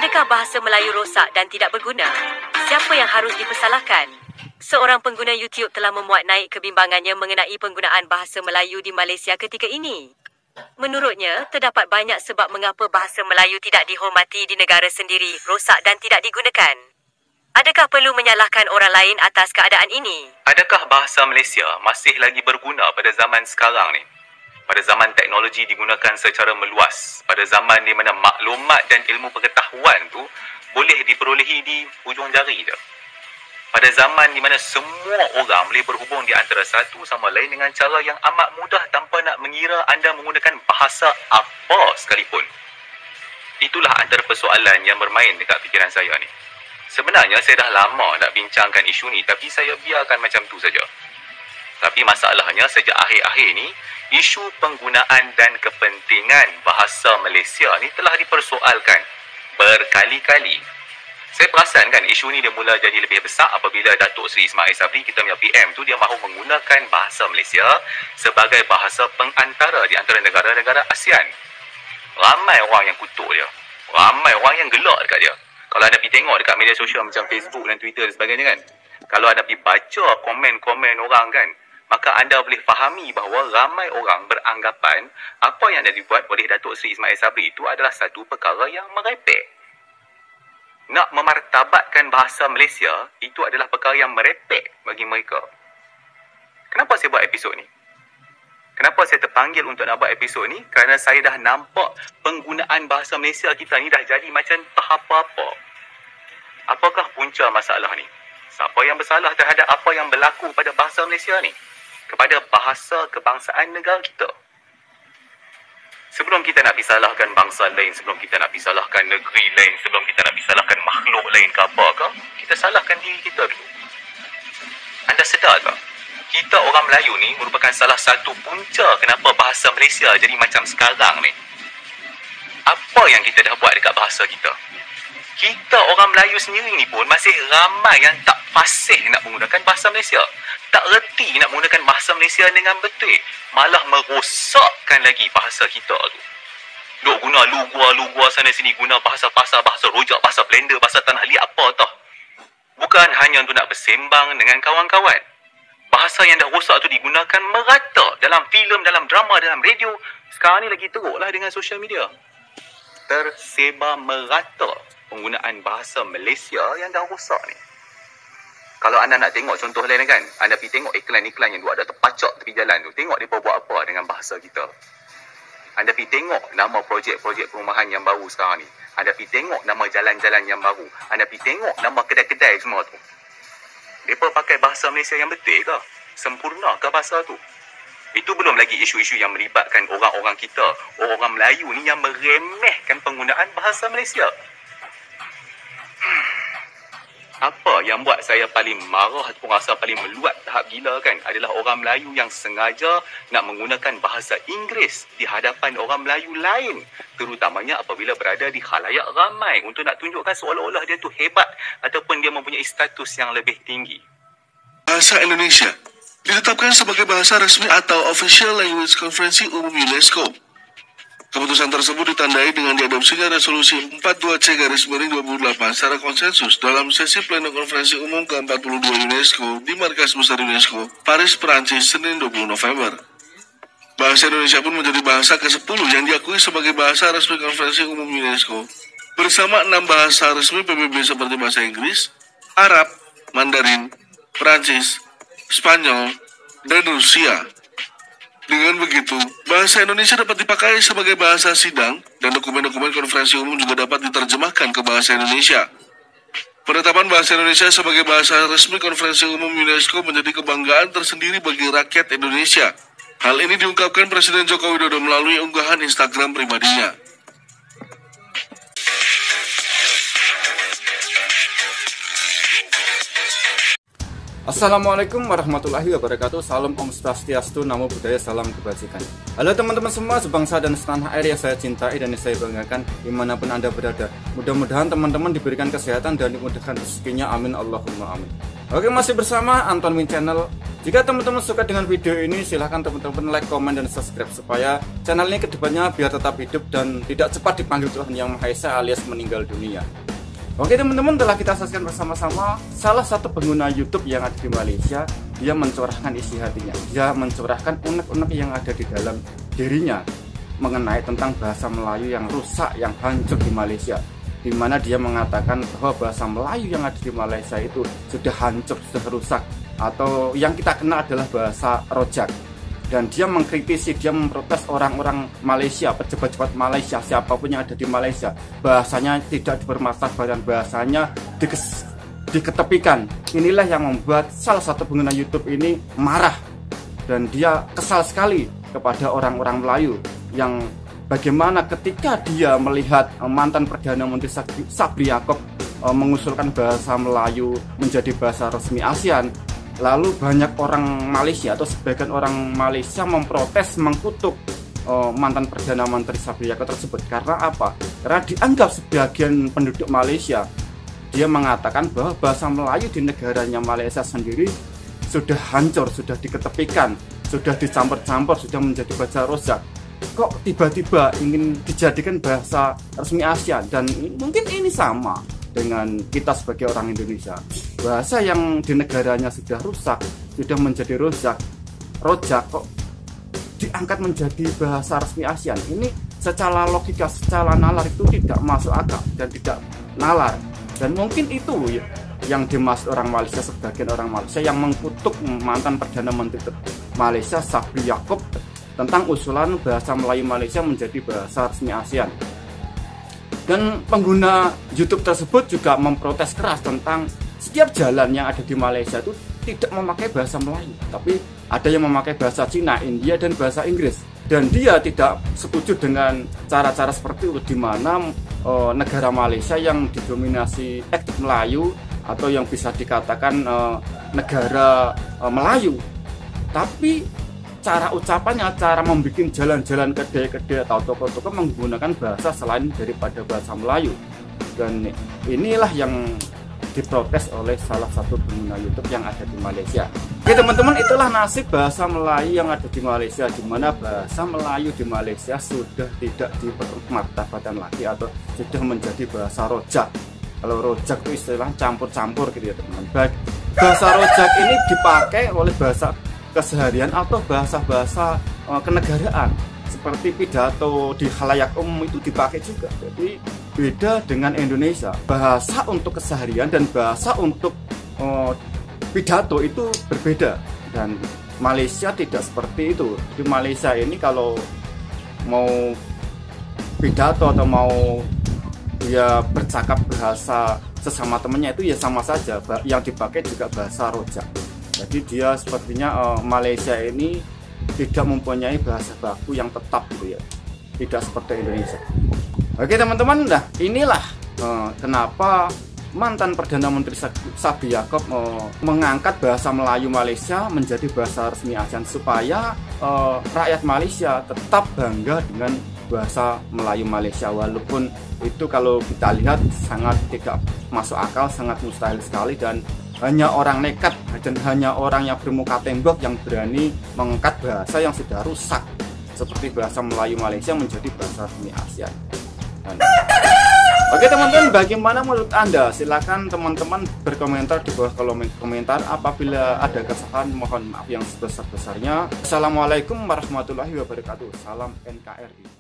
Adakah bahasa Melayu rosak dan tidak berguna? Siapa yang harus dipersalahkan? Seorang pengguna YouTube telah memuat naik kebimbangannya mengenai penggunaan bahasa Melayu di Malaysia ketika ini. Menurutnya, terdapat banyak sebab mengapa bahasa Melayu tidak dihormati di negara sendiri, rosak dan tidak digunakan. Adakah perlu menyalahkan orang lain atas keadaan ini? Adakah bahasa Malaysia masih lagi berguna pada zaman sekarang ni? Pada zaman teknologi digunakan secara meluas, pada zaman di mana maklumat dan ilmu pengetahuan tu boleh diperolehi di hujung jari je. Pada zaman di mana semua orang boleh berhubung di antara satu sama lain dengan cara yang amat mudah tanpa nak mengira anda menggunakan bahasa apa sekalipun. Itulah antara persoalan yang bermain dekat fikiran saya ni. Sebenarnya saya dah lama nak bincangkan isu ni, tapi saya biarkan macam tu saja. Tapi masalahnya sejak akhir-akhir ni, isu penggunaan dan kepentingan bahasa Malaysia ni telah dipersoalkan berkali-kali. Saya perasan kan isu ni dia mula jadi lebih besar apabila Datuk Seri Ismail Sabri, kita punya PM tu, dia mahu menggunakan bahasa Malaysia sebagai bahasa pengantara di antara negara-negara ASEAN. Ramai orang yang kutuk dia. Ramai orang yang gelak dekat dia. Kalau anda pergi tengok dekat media sosial macam Facebook dan Twitter dan sebagainya kan, kalau anda pergi baca komen-komen orang kan, maka anda boleh fahami bahawa ramai orang beranggapan apa yang dah dibuat oleh Datuk Seri Ismail Sabri itu adalah satu perkara yang merepek. Nak memartabatkan bahasa Malaysia, itu adalah perkara yang merepek bagi mereka. Kenapa saya buat episod ni? Kenapa saya terpanggil untuk nak buat episod ni? Kerana saya dah nampak penggunaan bahasa Malaysia kita ni dah jadi macam tak apa-apa. Apakah punca masalah ni? Siapa yang bersalah terhadap apa yang berlaku pada bahasa Malaysia ni? Kepada bahasa kebangsaan negara kita. Sebelum kita nak disalahkan bangsa lain, sebelum kita nak disalahkan negeri lain, sebelum kita nak disalahkan makhluk lain ke apakah, kita salahkan diri kita dulu. Anda sedar tak? Kita orang Melayu ni merupakan salah satu punca kenapa bahasa Malaysia jadi macam sekarang ni. Apa yang kita dah buat dekat bahasa kita? Kita orang Melayu sendiri ni pun masih ramai yang tak fasih nak menggunakan bahasa Malaysia. Tak reti nak menggunakan bahasa Malaysia dengan betul. Malah merosakkan lagi bahasa kita tu. Duk guna lu-gua sana sini, guna bahasa pasar, bahasa rojak, bahasa blender, bahasa tanah liat apa tau. Bukan hanya untuk nak bersembang dengan kawan-kawan. Bahasa yang dah rosak tu digunakan merata dalam filem, dalam drama, dalam radio. Sekarang ni lagi teruklah dengan social media. Tersebar merata penggunaan bahasa Malaysia yang dah rosak ni. Kalau anda nak tengok contoh lain kan, anda pergi tengok iklan-iklan yang ada terpacak tepi jalan tu. Tengok mereka buat apa dengan bahasa kita. Anda pergi tengok nama projek-projek perumahan yang baru sekarang ni. Anda pergi tengok nama jalan-jalan yang baru. Anda pergi tengok nama kedai-kedai semua tu. Mereka pakai bahasa Malaysia yang betul ke? Sempurna ke bahasa tu? Itu belum lagi isu-isu yang melibatkan orang-orang kita, orang-orang Melayu ni yang meremehkan penggunaan bahasa Malaysia. Apa yang buat saya paling marah ataupun rasa paling meluat tahap gila kan, adalah orang Melayu yang sengaja nak menggunakan bahasa Inggeris di hadapan orang Melayu lain, terutamanya apabila berada di khalayak ramai untuk nak tunjukkan seolah-olah dia tu hebat ataupun dia mempunyai status yang lebih tinggi. Bahasa Indonesia ditetapkan sebagai bahasa resmi atau Official Language Konferensi Umum UNESCO. Keputusan tersebut ditandai dengan diadopsinya Resolusi 42C/2008 secara konsensus dalam sesi pleno konferensi umum ke-42 UNESCO di Markas Besar UNESCO, Paris, Perancis, Senin 20 November. Bahasa Indonesia pun menjadi bahasa ke-10 yang diakui sebagai bahasa resmi konferensi umum UNESCO, bersama 6 bahasa resmi PBB seperti bahasa Inggris, Arab, Mandarin, Perancis, Spanyol, dan Rusia. Dengan begitu, bahasa Indonesia dapat dipakai sebagai bahasa sidang dan dokumen-dokumen konferensi umum juga dapat diterjemahkan ke bahasa Indonesia. Penetapan bahasa Indonesia sebagai bahasa resmi konferensi umum UNESCO menjadi kebanggaan tersendiri bagi rakyat Indonesia. Hal ini diungkapkan Presiden Joko Widodo melalui unggahan Instagram pribadinya. Assalamualaikum warahmatullahi wabarakatuh. Salam Om Swastiastu, Namo Buddhaya, salam kebajikan. Halo teman-teman semua, sebangsa dan setanah air yang saya cintai dan yang saya banggakan dimanapun Anda berada. Mudah-mudahan teman-teman diberikan kesehatan dan dimudahkan rezekinya, amin Allahumma amin. Oke, masih bersama Anton Win Channel. Jika teman-teman suka dengan video ini, silahkan teman-teman like, komen, dan subscribe supaya channel ini kedepannya biar tetap hidup dan tidak cepat dipanggil Tuhan Yang Maha Esa alias meninggal dunia. Oke teman-teman, telah kita saksikan bersama-sama salah satu pengguna YouTube yang ada di Malaysia. Dia mencurahkan isi hatinya, dia mencurahkan unek-unek yang ada di dalam dirinya mengenai tentang bahasa Melayu yang rusak, yang hancur di Malaysia, di mana dia mengatakan bahwa bahasa Melayu yang ada di Malaysia itu sudah hancur, sudah rusak, atau yang kita kenal adalah bahasa rojak. Dan dia mengkritisi, dia memprotes orang-orang Malaysia, pejabat-pejabat Malaysia, siapapun yang ada di Malaysia. Bahasanya tidak dipermasalahkan, bahasanya diketepikan. Inilah yang membuat salah satu pengguna YouTube ini marah. Dan dia kesal sekali kepada orang-orang Melayu yang bagaimana ketika dia melihat mantan Perdana Menteri Sabri Yaakob mengusulkan bahasa Melayu menjadi bahasa resmi ASEAN. Lalu banyak orang Malaysia atau sebagian orang Malaysia memprotes, mengkutuk mantan Perdana Menteri Sabri Yaakob tersebut. Karena apa? Karena dianggap sebagian penduduk Malaysia, dia mengatakan bahwa bahasa Melayu di negaranya Malaysia sendiri sudah hancur, sudah diketepikan, sudah dicampur-campur, sudah menjadi bahasa rojak. Kok tiba-tiba ingin dijadikan bahasa resmi ASEAN? Dan mungkin ini sama dengan kita sebagai orang Indonesia. Bahasa yang di negaranya sudah rusak, sudah menjadi rojak, kok diangkat menjadi bahasa resmi ASEAN. Ini secara logika, secara nalar itu tidak masuk akal dan tidak nalar. Dan mungkin itu yang dimaksud orang Malaysia, sebagian orang Malaysia yang mengkutuk mantan Perdana Menteri Malaysia Sabri Yaakob tentang usulan bahasa Melayu Malaysia menjadi bahasa resmi ASEAN. Dan pengguna YouTube tersebut juga memprotes keras tentang setiap jalan yang ada di Malaysia itu tidak memakai bahasa Melayu, tapi ada yang memakai bahasa Cina, India, dan bahasa Inggris. Dan dia tidak setuju dengan cara-cara seperti itu, di mana negara Malaysia yang didominasi etnik Melayu atau yang bisa dikatakan negara Melayu, tapi cara ucapannya, cara membuat jalan-jalan kedai-kedai atau toko-toko menggunakan bahasa selain daripada bahasa Melayu. Dan inilah yang diprotes oleh salah satu pengguna YouTube yang ada di Malaysia. Oke teman-teman, itulah nasib bahasa Melayu yang ada di Malaysia, di mana bahasa Melayu di Malaysia sudah tidak dipermartabatkan lagi atau sudah menjadi bahasa rojak. Kalau rojak itu istilah campur-campur gitu ya teman-teman. Bahasa rojak ini dipakai oleh bahasa keseharian atau bahasa-bahasa kenegaraan, seperti pidato di khalayak umum itu dipakai juga. Jadi beda dengan Indonesia, bahasa untuk keseharian dan bahasa untuk pidato itu berbeda. Dan Malaysia tidak seperti itu. Di Malaysia ini kalau mau pidato atau mau dia bercakap bahasa sesama temannya itu ya sama saja, yang dipakai juga bahasa rojak. Jadi dia sepertinya Malaysia ini tidak mempunyai bahasa baku yang tetap gitu ya, tidak seperti Indonesia. Oke teman-teman, nah inilah kenapa mantan Perdana Menteri Sabri Yaakob mengangkat bahasa Melayu Malaysia menjadi bahasa resmi ASEAN, supaya rakyat Malaysia tetap bangga dengan bahasa Melayu Malaysia, walaupun itu kalau kita lihat sangat tidak masuk akal, sangat mustahil sekali, dan hanya orang nekat dan hanya orang yang bermuka tembok yang berani mengangkat bahasa yang sudah rusak seperti bahasa Melayu Malaysia menjadi bahasa resmi ASEAN. Oke teman-teman, bagaimana menurut Anda? Silakan teman-teman berkomentar di bawah kolom komentar. Apabila ada kesalahan, mohon maaf yang sebesar-besarnya. Assalamualaikum warahmatullahi wabarakatuh. Salam NKRI.